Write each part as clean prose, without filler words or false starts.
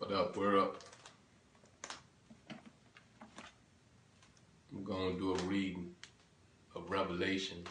What up, we're up. I'm going to do a reading of Revelations,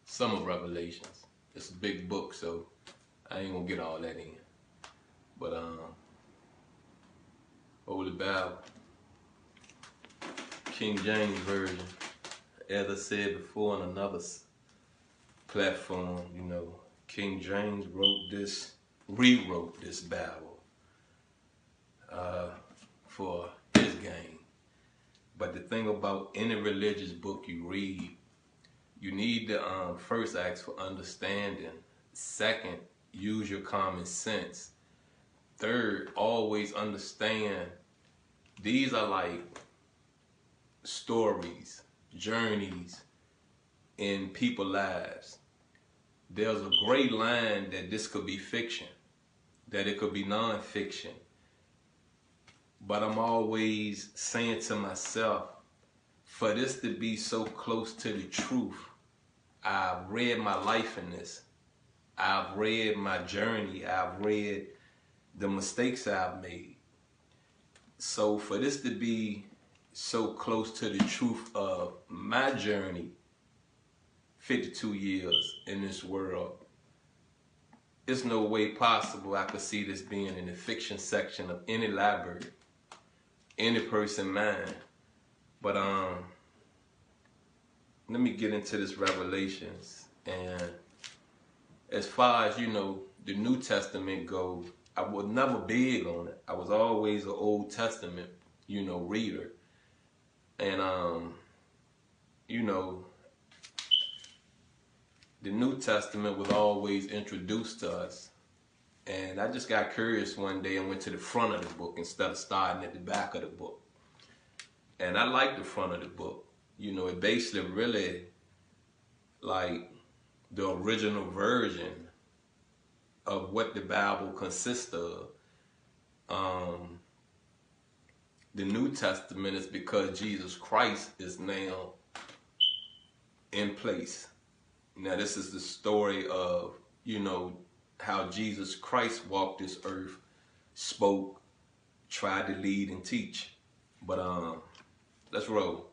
some of Revelations. It's a big book, so I ain't going to get all that in. But, Holy Bible, King James Version. As I said before on another platform, King James rewrote this Bible for his game. But the thing about any religious book you read, you need to first ask for understanding. Second, use your common sense. Third, always understand these are like stories, journeys in people's lives. There's a great line that this could be fiction, that it could be non-fiction. But I'm always saying to myself, for this to be so close to the truth, I've read my life in this. I've read my journey. I've read the mistakes I've made. So for this to be so close to the truth of my journey, 52 years in this world, there's no way possible I could see this being in the fiction section of any library, any person's mind. But let me get into this Revelations. And as far as, the New Testament goes, I was never big on it. I was always an Old Testament, reader. And, the New Testament was always introduced to us. And I just got curious one day and went to the front of the book instead of starting at the back of the book. And I like the front of the book. It basically really like the original version of what the Bible consists of. The New Testament is because Jesus Christ is now in place. Now this is the story of, how Jesus Christ walked this earth, spoke, tried to lead and teach. But let's roll.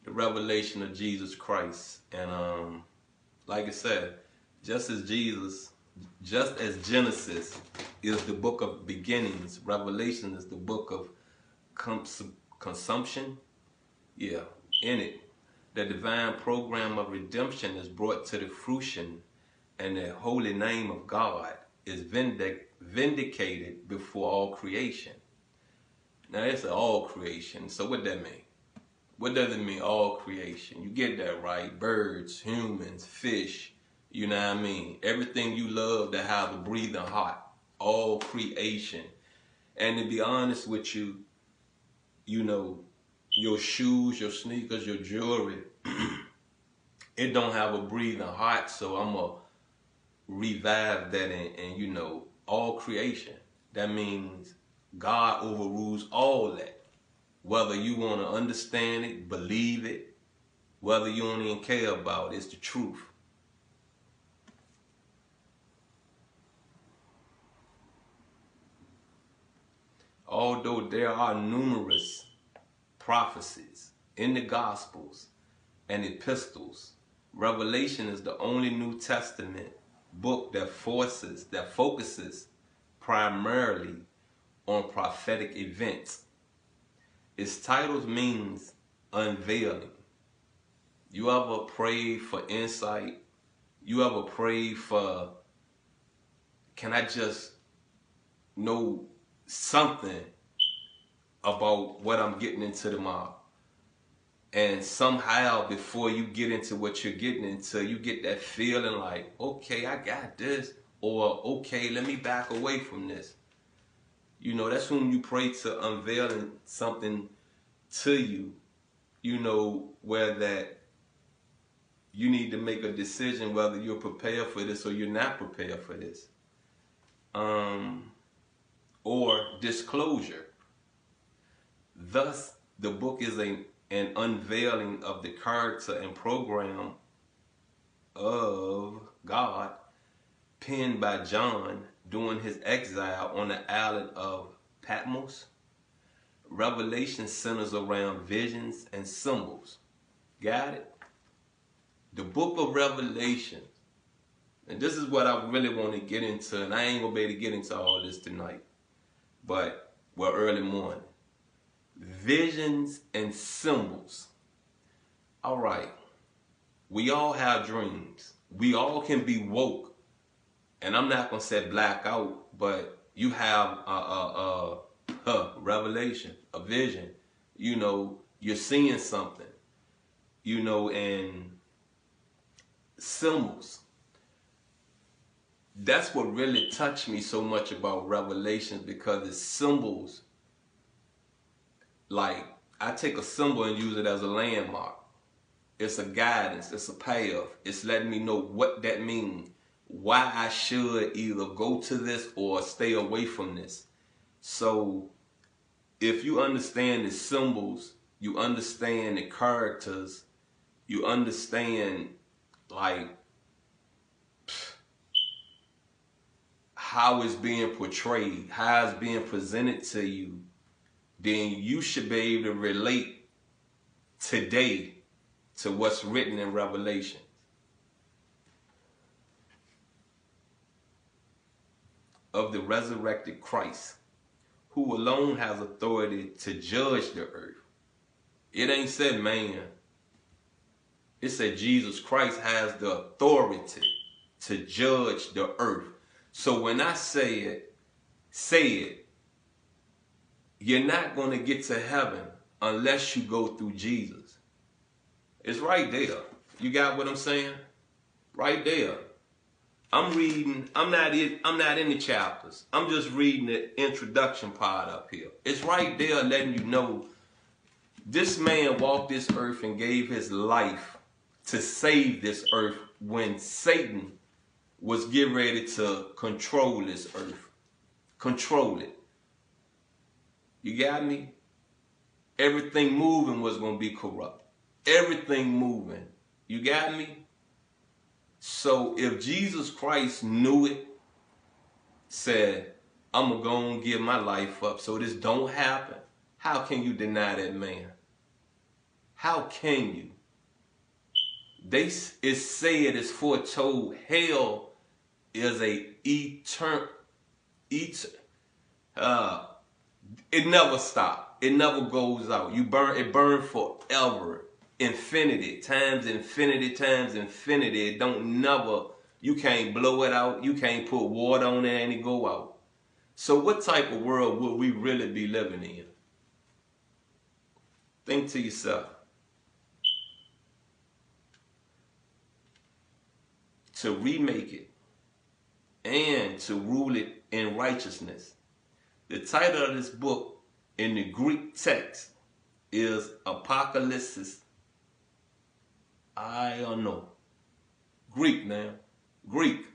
The revelation of Jesus Christ. And like I said, just as Genesis is the book of beginnings, Revelation is the book of consumption. Yeah, in it, the divine program of redemption is brought to the fruition, and the holy name of God is vindicated before all creation. Now it's all creation, so what that mean? What does it mean, all creation? You get that right. Birds, humans, fish, you know what I mean? Everything you love that have a breathing heart, all creation. And to be honest with you, your shoes, your sneakers, your jewelry, it don't have a breathing heart, so I'm going to revive that and all creation. That means God overrules all that. Whether you want to understand it, believe it, whether you don't even care about it, it's the truth. Although there are numerous prophecies in the Gospels and epistles, Revelation is the only New Testament book that focuses primarily on prophetic events. Its title means unveiling. You ever pray for insight? You ever pray for, can I just know something about what I'm getting into tomorrow? And somehow before you get into what you're getting into, you get that feeling like, okay, I got this, or okay, let me back away from this. That's when you pray to unveiling something to you, where that you need to make a decision whether you're prepared for this or you're not prepared for this. Or disclosure. Thus, the book is an unveiling of the character and program of God, penned by John during his exile on the island of Patmos. Revelation centers around visions and symbols. Got it? The book of Revelation, and this is what I really want to get into, and I ain't gonna be able to get into all this tonight, but well, early morning. Visions and symbols. All right. We all have dreams. We all can be woke. And I'm not going to say black out, but you have a revelation, a vision. You know, you're seeing something, you know, and symbols. That's what really touched me so much about Revelations, because it's symbols. Like, I take a symbol and use it as a landmark. It's a guidance, it's a path. It's letting me know what that means, why I should either go to this or stay away from this. So if you understand the symbols, you understand the characters, you understand like how it's being portrayed, how it's being presented to you, then you should be able to relate today to what's written in Revelation. Of the resurrected Christ, who alone has authority to judge the earth. It ain't said man. It said Jesus Christ has the authority to judge the earth. So when I say it, you're not going to get to heaven unless you go through Jesus. It's right there. You got what I'm saying? Right there. I'm reading, I'm not in the chapters. I'm just reading the introduction part up here. It's right there letting you know this man walked this earth and gave his life to save this earth when Satan was getting ready to control this earth. Control it. You got me? Everything moving was going to be corrupt. Everything moving. You got me? So if Jesus Christ knew it, said, I'm going to go and give my life up so this don't happen, how can you deny that man? How can you? It's said, it's foretold, hell is a it never stops. It never goes out. It burns forever. Infinity times infinity times infinity. It don't never, you can't blow it out. You can't put water on it and it go out. So what type of world would we really be living in? Think to yourself. To remake it and to rule it in righteousness. The title of this book in the Greek text is Apocalypse. I don't know. Greek now. Greek.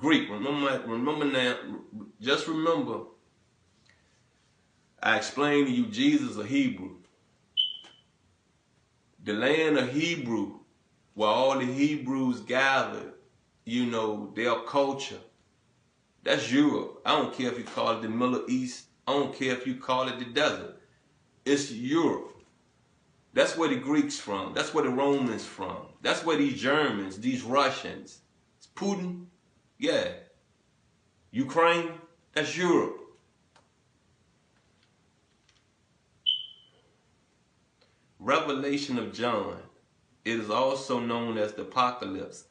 Remember now. Just remember. I explained to you Jesus a Hebrew. The land of Hebrew, where all the Hebrews gathered, you know, their culture. That's Europe. I don't care if you call it the Middle East. I don't care if you call it the desert. It's Europe. That's where the Greeks from. That's where the Romans from. That's where these Germans, these Russians. It's Putin. Yeah. Ukraine. That's Europe. Revelation of John. It is also known as the Apocalypse,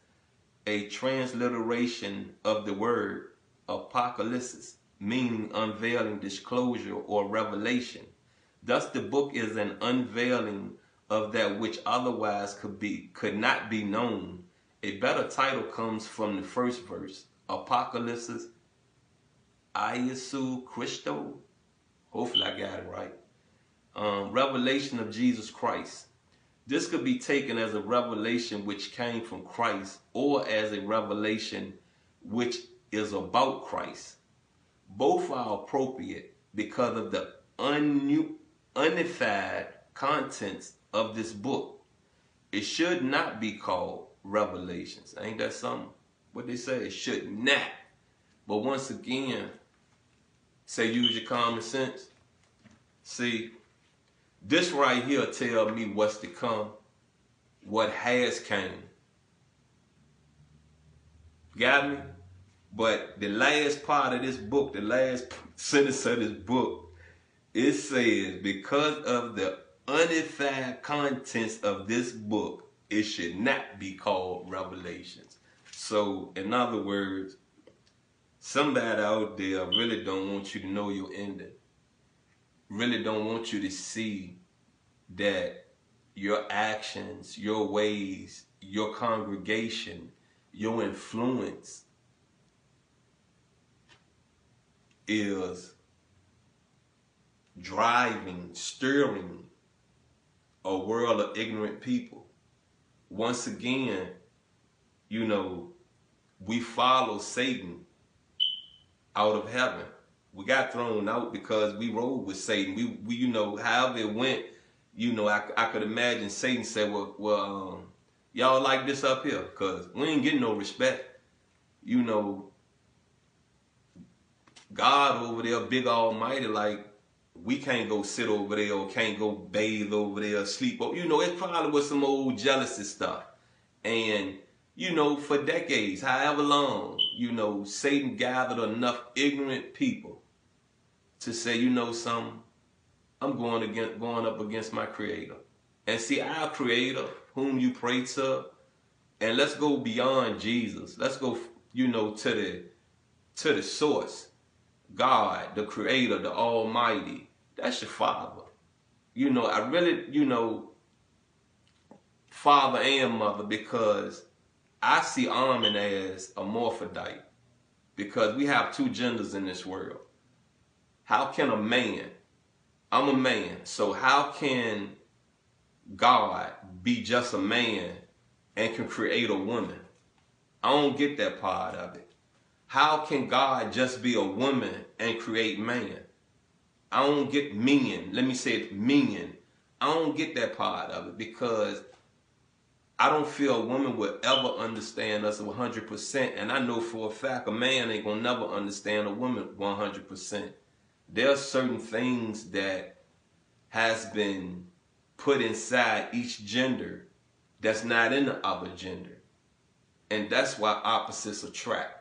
a transliteration of the word apocalypse, meaning unveiling, disclosure, or revelation. Thus, the book is an unveiling of that which otherwise could not be known. A better title comes from the first verse, Apocalypse, Iesu Christo. Hopefully I got it right. Revelation of Jesus Christ. This could be taken as a revelation which came from Christ, or as a revelation which is about Christ. Both are appropriate because of the unified contents of this book. It should not be called Revelations. Ain't that something? What they say? It should not. But once again, Say use your common sense. See, this right here tell me what's to come, what has came. Got me? But the last part of this book, the last sentence of this book, it says, because of the unedified contents of this book, it should not be called Revelations. So, in other words, somebody out there really don't want you to know your ending. Really don't want you to see that your actions, your ways, your congregation, your influence is driving, steering a world of ignorant people. Once again, you know, we follow Satan out of heaven. We got thrown out because we rode with Satan. We you know, however it went, you know, I could imagine Satan said, well, y'all like this up here? Because we ain't getting no respect. You know, God over there, big almighty, like, we can't go sit over there or can't go bathe over there or sleep. You know, it probably was some old jealousy stuff. And, you know, for decades, however long, you know, Satan gathered enough ignorant people to say, you know something, I'm going up against my creator. And see, our creator, whom you pray to, and let's go beyond Jesus. Let's go, you know, to the source. God, the creator, the almighty. That's your father. You know, I really, you know, father and mother, because I see Armin as a morphodite, because we have two genders in this world. How can a man, I'm a man, so how can God be just a man and can create a woman? I don't get that part of it. How can God just be a woman and create man? I don't get meaning. Let me say it, meaning. I don't get that part of it, because I don't feel a woman would ever understand us 100%. And I know for a fact a man ain't gonna never understand a woman 100%. There are certain things that has been put inside each gender that's not in the other gender. And that's why opposites attract.